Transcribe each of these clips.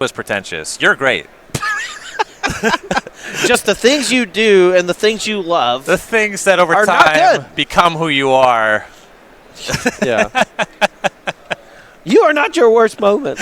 was pretentious. You're great. Just the things you do and the things you love. The things that over are not time good. become who you are. Yeah. You are not your worst moment.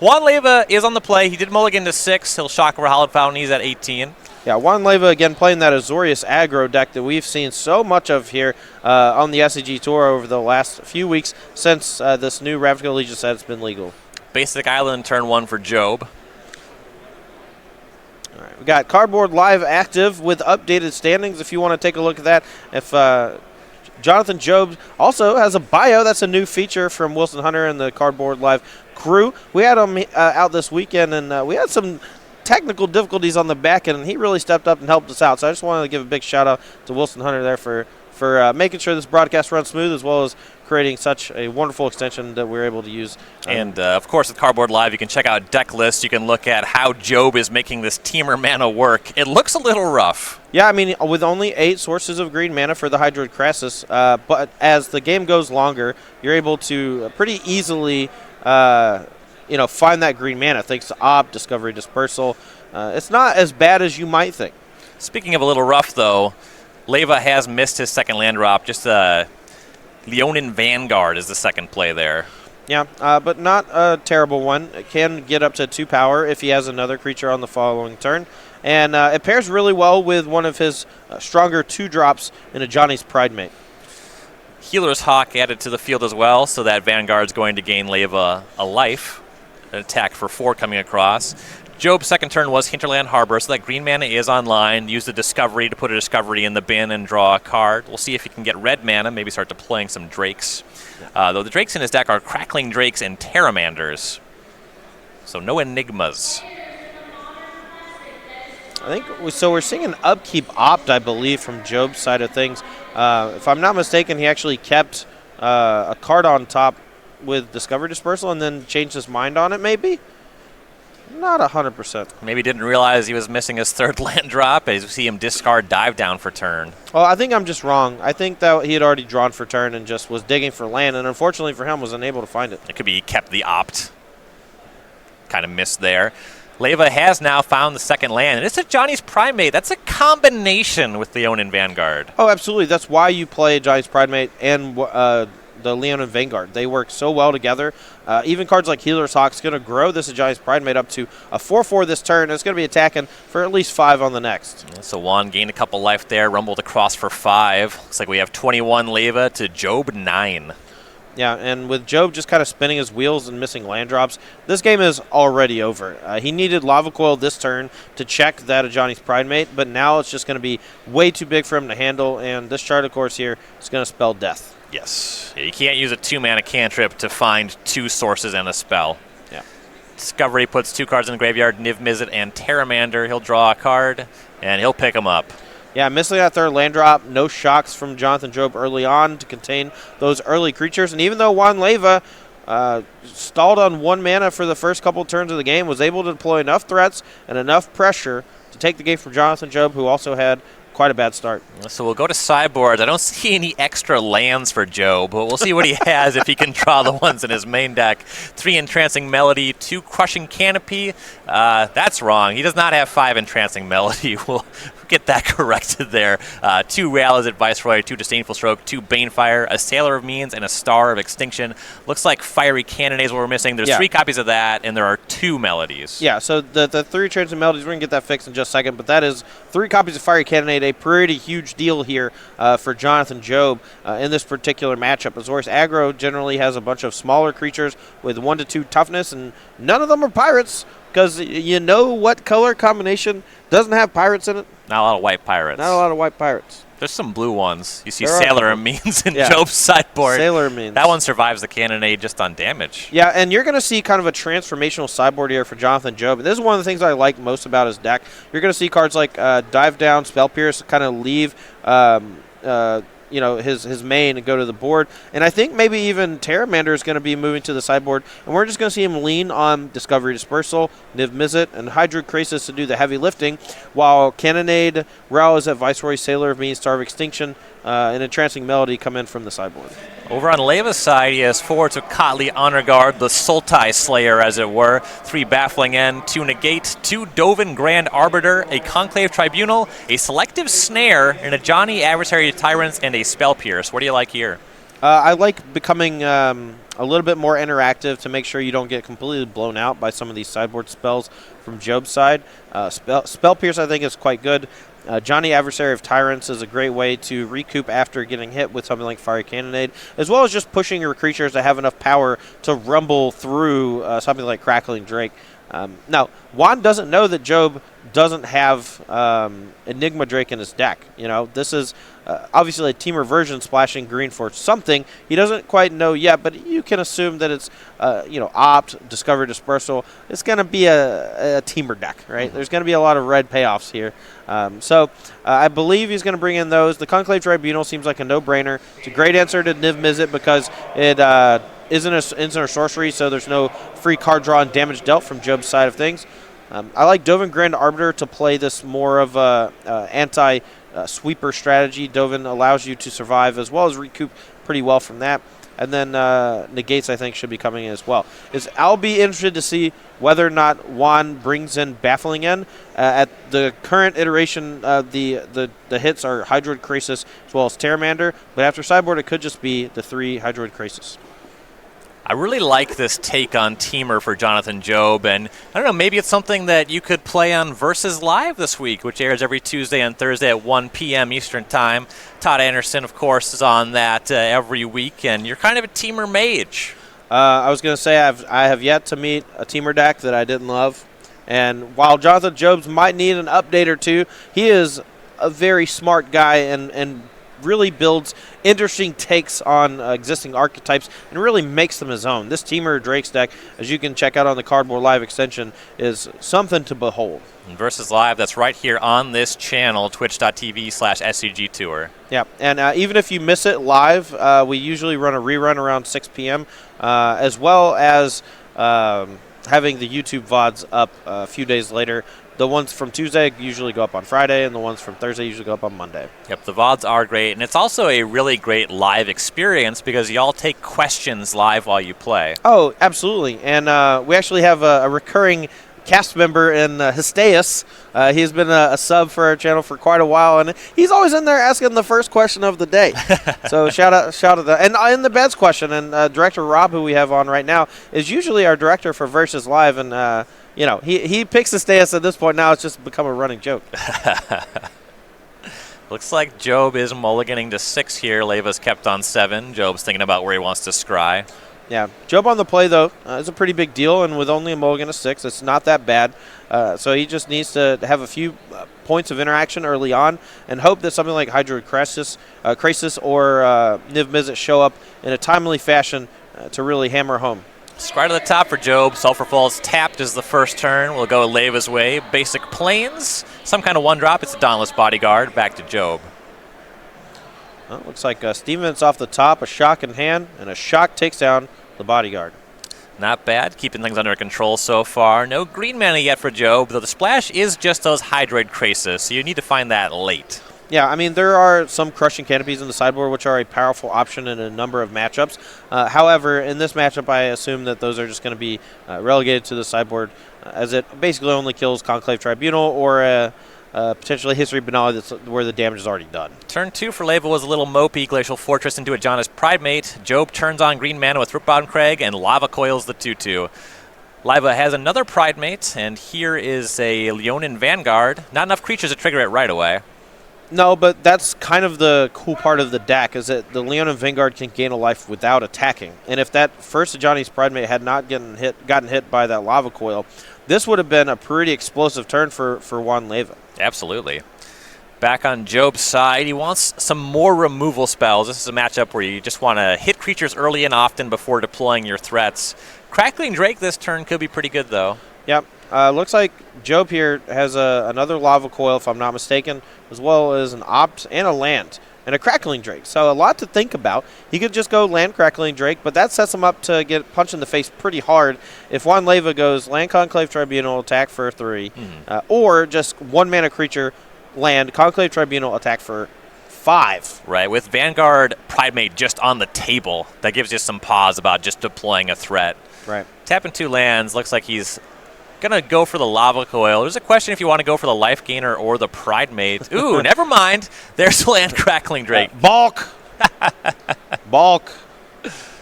Juan Leyva is on the play. He did mulligan to 6. He'll shock over Hallowed Fountain. He's at 18. Yeah, Juan Leyva again playing that Azorius aggro deck that we've seen so much of here on the SCG Tour over the last few weeks since this new Ravnica Legion set has been legal. Basic Island turn 1 for Job. All right, we got Cardboard Live active with updated standings if you want to take a look at that. If Jonathan Job also has a bio. That's a new feature from Wilson Hunter and the Cardboard Live crew. We had him out this weekend, and we had some technical difficulties on the back end, and he really stepped up and helped us out. So I just wanted to give a big shout-out to Wilson Hunter there for making sure this broadcast runs smooth, as well as creating such a wonderful extension that we're able to use. And, of course, with Cardboard Live, you can check out deck lists. You can look at how Job is making this Teamer mana work. It looks a little rough. Yeah, I mean, with only 8 sources of green mana for the Hydroid Crassus, but as the game goes longer, you're able to pretty easily find that green mana thanks to Op, Discovery Dispersal. It's not as bad as you might think. Speaking of a little rough, though, Leyva has missed his second land drop. Just Leonin Vanguard is the second play there. Yeah, but not a terrible one. It can get up to 2 power if he has another creature on the following turn. And it pairs really well with one of his stronger 2-drops in a Johnny's Pridemate. Healer's Hawk added to the field as well, so that Vanguard's going to gain Leyva a life. An attack for 4 coming across. Job's second turn was Hinterland Harbor, so that green mana is online. Use the Discovery to put a Discovery in the bin and draw a card. We'll see if he can get red mana, maybe start deploying some Drakes. Though the Drakes in his deck are Crackling Drakes and Terramanders. So no Enigmas. I think so. We're seeing an upkeep opt, I believe, from Job's side of things. If I'm not mistaken, he actually kept a card on top with Discovery Dispersal and then changed his mind on it, maybe? Not 100%. Maybe didn't realize he was missing his third land drop as you see him discard Dive Down for turn. Well, I think I'm just wrong. I think that he had already drawn for turn and just was digging for land, and unfortunately for him was unable to find it. It could be he kept the opt. Kind of missed there. Leyva has now found the second land, and it's a Johnny's Primate. That's a combination with Leonin Vanguard. Oh, absolutely. That's why you play Johnny's Primate and the Leonin Vanguard. They work so well together. Even cards like Healer's Hawk's going to grow this Johnny's Pridemate up to a 4/4 this turn. And it's going to be attacking for at least 5 on the next. So Juan gained a couple life there, rumbled across for 5. Looks like we have 21 Leyva to Job 9. Yeah, and with Job just kind of spinning his wheels and missing land drops, this game is already over. He needed Lava Coil this turn to check that of Johnny's Pridemate, but now it's just going to be way too big for him to handle, and this chart, of course, here is going to spell death. Yes. Yeah, you can't use a 2-mana cantrip to find 2 sources and a spell. Yeah. Discovery puts 2 cards in the graveyard, Niv Mizzet and Terramander. He'll draw a card, and he'll pick them up. Yeah, missing that third land drop, no shocks from Jonathan Job early on to contain those early creatures. And even though Juan Leyva stalled on 1 mana for the first couple turns of the game, was able to deploy enough threats and enough pressure to take the game from Jonathan Job, who also had quite a bad start. So we'll go to sideboards. I don't see any extra lands for Job, but we'll see what he has if he can draw the ones in his main deck. 3 Entrancing Melody, 2 Crushing Canopy. That's wrong. He does not have 5 Entrancing Melody. We'll get that corrected there. 2 Realis Viceroy, 2 Disdainful Stroke, 2 Banefire, a Sailor of Means, and a Star of Extinction. Looks like Fiery Cannonade is what we're missing. There's 3 copies of that, and there are 2 melodies. Yeah, so the 3 Entrancing Melodies, we're going to get that fixed in just a second, but that is 3 copies of Fiery Cannonade, a pretty huge deal here for Jonathan Job in this particular matchup. Azorius Aggro generally has a bunch of smaller creatures with 1 to 2 toughness, and none of them are pirates, because you know what color combination doesn't have pirates in it? Not a lot of white pirates. Not a lot of white pirates. There's some blue ones. You see There Sailor of Means in Job's sideboard. Sailor of Means. That one survives the Cannonade just on damage. Yeah, and you're going to see kind of a transformational sideboard here for Jonathan Job. This is one of the things I like most about his deck. You're going to see cards like Dive Down, Spell Pierce kind of leave his main and go to the board. And I think maybe even Terramander is going to be moving to the sideboard. And we're just going to see him lean on Discovery Dispersal, Niv Mizzet, and Hydroid Krasis to do the heavy lifting, while Cannonade, Realis at Viceroy, Sailor of Means, Star of Extinction, an Entrancing Melody come in from the sideboard. Over on Leyva's side, he has 4 Tocatli Honor Guard, the Sultai Slayer, as it were, 3 Baffling End, 2 Negate, 2 Dovin Grand Arbiter, a Conclave Tribunal, a Selective Snare, and a Johnny Adversary Tyrants, and a Spell Pierce. What do you like here? I like becoming a little bit more interactive to make sure you don't get completely blown out by some of these sideboard spells from Job's side. Spell Pierce, I think, is quite good. Johnny Adversary of Tyrants is a great way to recoup after getting hit with something like Fiery Cannonade, as well as just pushing your creatures to have enough power to rumble through something like Crackling Drake. Now, Juan doesn't know that Job doesn't have Enigma Drake in his deck. You know, this is obviously a teamer version splashing green for something. He doesn't quite know yet, but you can assume that it's, Opt, Discover Dispersal. It's going to be a teamer deck, right? Mm-hmm. There's going to be a lot of red payoffs here. I believe he's going to bring in those. The Conclave Tribunal seems like a no-brainer. It's a great answer to Niv Mizzet because it isn't an instant or sorcery, so there's no free card draw and damage dealt from Job's side of things. I like Dovin Grand Arbiter to play this more of a anti-sweeper strategy. Dovin allows you to survive as well as recoup pretty well from that. And then Negates, I think, should be coming in as well. I'll be interested to see whether or not Juan brings in Baffling End. At the current iteration, the hits are Hydroid Krasis as well as Terramander. But after sideboard, it could just be the 3 Hydroid Krasis. I really like this take on Teamer for Jonathan Job, and I don't know, maybe it's something that you could play on Versus Live this week, which airs every Tuesday and Thursday at 1 p.m. Eastern Time. Todd Anderson, of course, is on that every week, and you're kind of a Teamer mage. I was going to say I have yet to meet a Teamer deck that I didn't love, and while Jonathan Jobs might need an update or two, he is a very smart guy and really builds interesting takes on existing archetypes and really makes them his own. This Teamer Drake's deck, as you can check out on the Cardboard Live extension, is something to behold. And Versus Live, that's right here on this channel, twitch.tv/SCG Tour. Yeah, and even if you miss it live, we usually run a rerun around 6 p.m., as well as having the YouTube VODs up a few days later. The ones from Tuesday usually go up on Friday, and the ones from Thursday usually go up on Monday. Yep, the VODs are great, and it's also a really great live experience because y'all take questions live while you play. Oh, absolutely. And we actually have a recurring cast member in Hysteus. He's been a sub for our channel for quite a while, and he's always in there asking the first question of the day. So shout out that. And in the bets question, and Director Rob, who we have on right now, is usually our director for Versus Live, and he picks Hysteus at this point. Now it's just become a running joke. Looks like Job is mulliganing to 6 here. Leyva's kept on 7. Job's thinking about where he wants to scry. Yeah, Job on the play, though, is a pretty big deal, and with only a mulligan of 6, it's not that bad. So he just needs to have a few points of interaction early on and hope that something like Hydroid Krasis or Niv Mizzet show up in a timely fashion to really hammer home. Scry to the top for Job. Sulfur Falls tapped as the first turn. We'll go Leyva's way. Basic Plains, some kind of 1-drop. It's a Dauntless Bodyguard. Back to Job. Well, looks like Stevens off the top, a shock in hand, and a shock takes down the Bodyguard. Not bad, keeping things under control so far. No green mana yet for Job, though the splash is just those Hydroid Krasis, so you need to find that late. Yeah, I mean, there are some Crushing Canopies in the sideboard, which are a powerful option in a number of matchups. However, in this matchup, I assume that those are just going to be relegated to the sideboard, as it basically only kills Conclave Tribunal or potentially History Banali, that's where the damage is already done. Turn 2 for Leyva was a little mopey. Glacial Fortress into a Jonas Pridemate. Job turns on green mana with Rootbound Crag and Lava Coils the 2/2. Leyva has another Pridemate, and here is a Leonin Vanguard. Not enough creatures to trigger it right away. No, but that's kind of the cool part of the deck, is that the Leonin Vanguard can gain a life without attacking. And if that first Johnny's Pridemate had not gotten hit by that Lava Coil, this would have been a pretty explosive turn for Juan Leyva. Absolutely. Back on Job's side, he wants some more removal spells. This is a matchup where you just want to hit creatures early and often before deploying your threats. Crackling Drake this turn could be pretty good, though. Yep. Looks like Job here has another Lava Coil, if I'm not mistaken, as well as an Opt and a land and a Crackling Drake. So a lot to think about. He could just go land Crackling Drake, but that sets him up to get punched in the face pretty hard if Juan Leyva goes land Conclave Tribunal, attack for 3, or just 1 mana creature, land Conclave Tribunal, attack for 5. Right, with Vanguard Pridemate just on the table, that gives you some pause about just deploying a threat. Right. Tapping 2 lands, looks like he's going to go for the Lava Coil. There's a question if you want to go for the Life Gainer or the Pridemate. Ooh, never mind. There's Land Crackling Drake. Balk! Balk.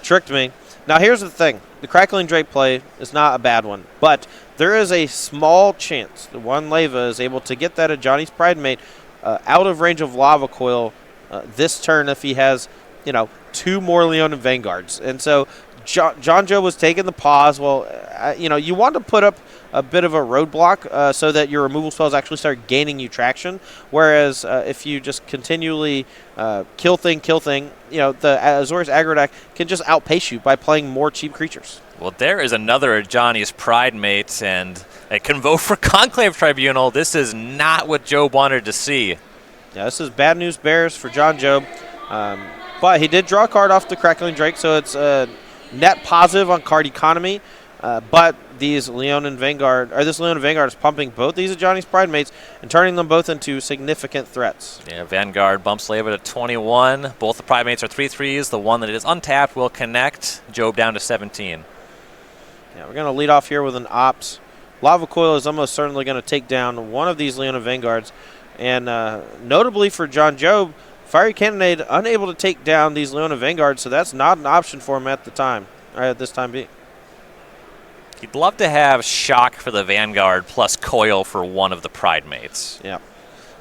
Tricked me. Now, here's the thing. The Crackling Drake play is not a bad one, but there is a small chance that one Leyva is able to get that Ajani's Pridemate out of range of Lava Coil this turn if he has, 2 more Leonin Vanguards. And so John Joe was taking the pause. Well, you want to put up a bit of a roadblock so that your removal spells actually start gaining you traction. Whereas if you just continually kill thing, the Azorius aggro deck can just outpace you by playing more cheap creatures. Well, there is another Ajani's Pridemate, and it can vote for Conclave Tribunal. This is not what Job wanted to see. Yeah, this is bad news bears for John Job. But he did draw a card off the Crackling Drake, so it's net positive on card economy. But this Leonin Vanguard is pumping both these Ajani's Pridemates and turning them both into significant threats. Yeah, Vanguard bumps Leyva to 21. Both the Pridemates are 3/3s. The one that is untapped will connect. Job down to 17. Yeah, we're going to lead off here with an Ops. Lava Coil is almost certainly going to take down one of these Leonin Vanguards. And notably for John Job, Fiery Cannonade unable to take down these Leonin Vanguards, so that's not an option for him at this time being. He'd love to have Shock for the Vanguard plus Coil for one of the Pridemates. Yeah.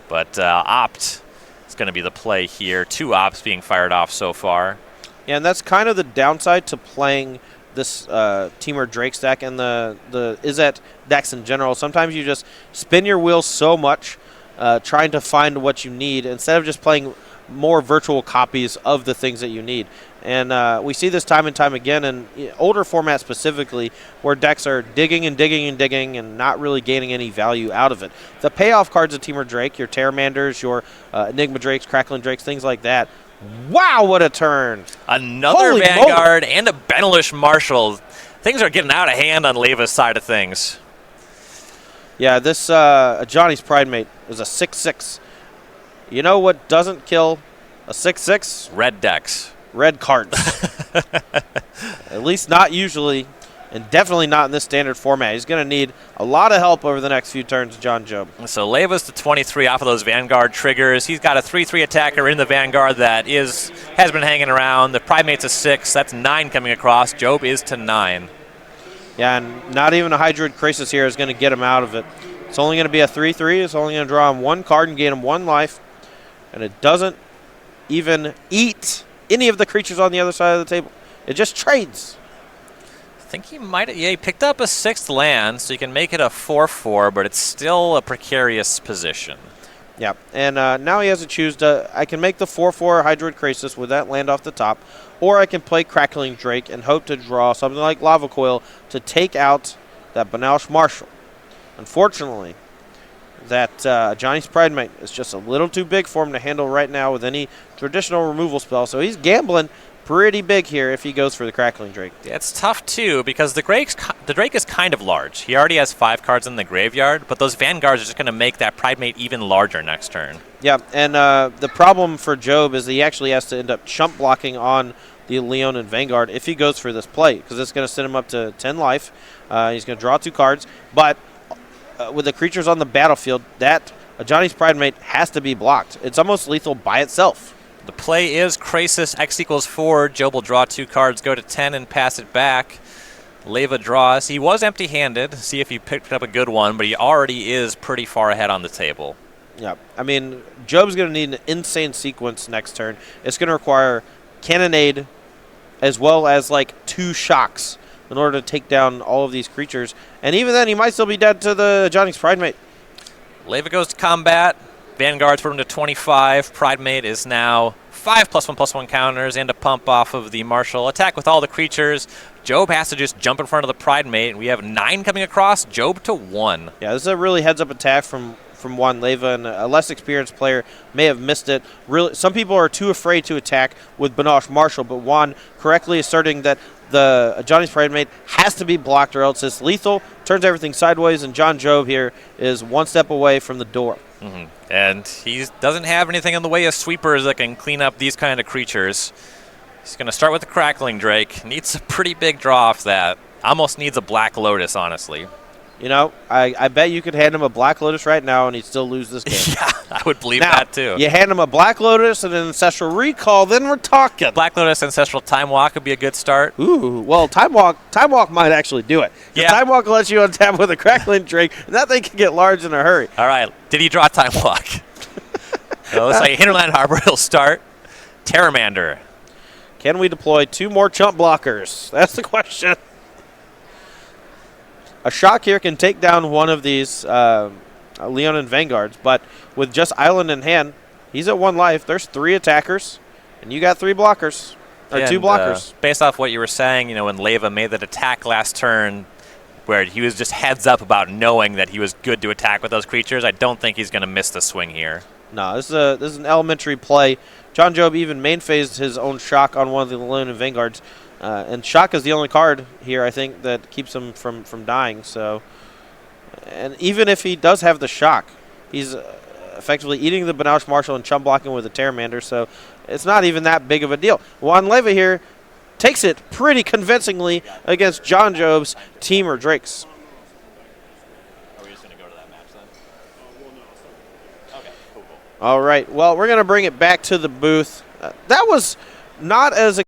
But Opt is going to be the play here. 2 Opts being fired off so far. Yeah, and that's kind of the downside to playing this Temur Drake stack and the Izzet decks in general. Sometimes you just spin your wheels so much trying to find what you need instead of just playing more virtual copies of the things that you need. And we see this time and time again in older formats specifically where decks are digging and digging and digging and not really gaining any value out of it. The payoff cards of Temur Drake, your Terramanders, your Enigma Drakes, Crackling Drakes, things like that. Wow, what a turn. Another Holy Vanguard and a Benelish Marshal. Things are getting out of hand on Leyva's side of things. Yeah, this Ajani's Pridemate is a 6/6. You know what doesn't kill a 6/6? Red decks. Red cards. At least not usually, and definitely not in this standard format. He's going to need a lot of help over the next few turns, John Job. So Leyva's to 23 off of those Vanguard triggers. He's got a 3/3 attacker in the Vanguard that has been hanging around. The Pridemate's a 6. That's 9 coming across. Job is to 9. Yeah, and not even a Hydroid Crisis here is going to get him out of it. It's only going to be a 3/3. It's only going to draw him 1 card and gain him 1 life. And it doesn't even eat any of the creatures on the other side of the table. It just trades. I think he might have, he picked up a 6th land, so you can make it a 4/4, but it's still a precarious position. Yeah, and now he has to choose. I can make the 4/4 Hydroid Crisis with that land off the top, or I can play Crackling Drake and hope to draw something like Lava Coil to take out that Benelish Marshal. Unfortunately, that Ajani's Pridemate is just a little too big for him to handle right now with any traditional removal spell, so he's gambling pretty big here if he goes for the Crackling Drake. Yeah, it's tough, too, because the Drake is kind of large. He already has 5 cards in the graveyard, but those Vanguards are just going to make that Pridemate even larger next turn. Yeah, and the problem for Job is that he actually has to end up chump blocking on the Leonin Vanguard if he goes for this play, because it's going to send him up to 10 life. He's going to draw 2 cards, but with the creatures on the battlefield, that Ajani's Pridemate has to be blocked. It's almost lethal by itself. The play is Crisis, X equals 4. Job will draw 2 cards, go to 10, and pass it back. Leyva draws. He was empty-handed. See if he picked up a good one, but he already is pretty far ahead on the table. Yeah, I mean, Job's going to need an insane sequence next turn. It's going to require Cannonade as well as, 2 Shocks in order to take down all of these creatures. And even then, he might still be dead to the Ajani's Pridemate. Leyva goes to combat. Vanguard's put him to 25. Pridemate is now 5 +1/+1 counters and a pump off of the Marshal. Attack with all the creatures. Job has to just jump in front of the Pridemate, and we have 9 coming across. Job to 1. Yeah, this is a really heads-up attack from from Juan Leyva, and a less experienced player may have missed it. Really, some people are too afraid to attack with Banache Marshall, but Juan correctly asserting that the Johnny's Parade Mate has to be blocked or else it's lethal, turns everything sideways, and John Job here is one step away from the door. Mm-hmm. And he doesn't have anything in the way of sweepers that can clean up these kind of creatures. He's going to start with the Crackling Drake. Needs a pretty big draw off that. Almost needs a Black Lotus, honestly. You know, I bet you could hand him a Black Lotus right now and he'd still lose this game. Yeah, I would believe now, that too. You hand him a Black Lotus and an Ancestral Recall, then we're talking. Black Lotus Ancestral Time Walk would be a good start. Ooh, well, Time Walk might actually do it. Yeah. Time Walk lets you untap with a Crackling Drake, and that thing can get large in a hurry. All right, did he draw Time Walk? Well, looks like Hinterland Harbor he'll start. Terramander. Can we deploy 2 more chump blockers? That's the question. A Shock here can take down one of these Leonin Vanguards, but with just Island in hand, he's at 1 life. There's 3 attackers, and you got 3 blockers, or 2 blockers. Based off what you were saying, you know, when Leyva made that attack last turn, where he was just heads up about knowing that he was good to attack with those creatures, I don't think he's going to miss the swing here. No, this is an elementary play. John Job even main phased his own Shock on one of the Leonin Vanguards. And Shock is the only card here, I think, that keeps him from dying. So, and even if he does have the Shock, he's effectively eating the Banache Marshall and chum blocking with the Terramander. So it's not even that big of a deal. Juan Leyva here takes it pretty convincingly against John Job's Teamer Drakes. Are we just going to go to that match then? Okay, cool. All right. Well, we're going to bring it back to the booth. That was not as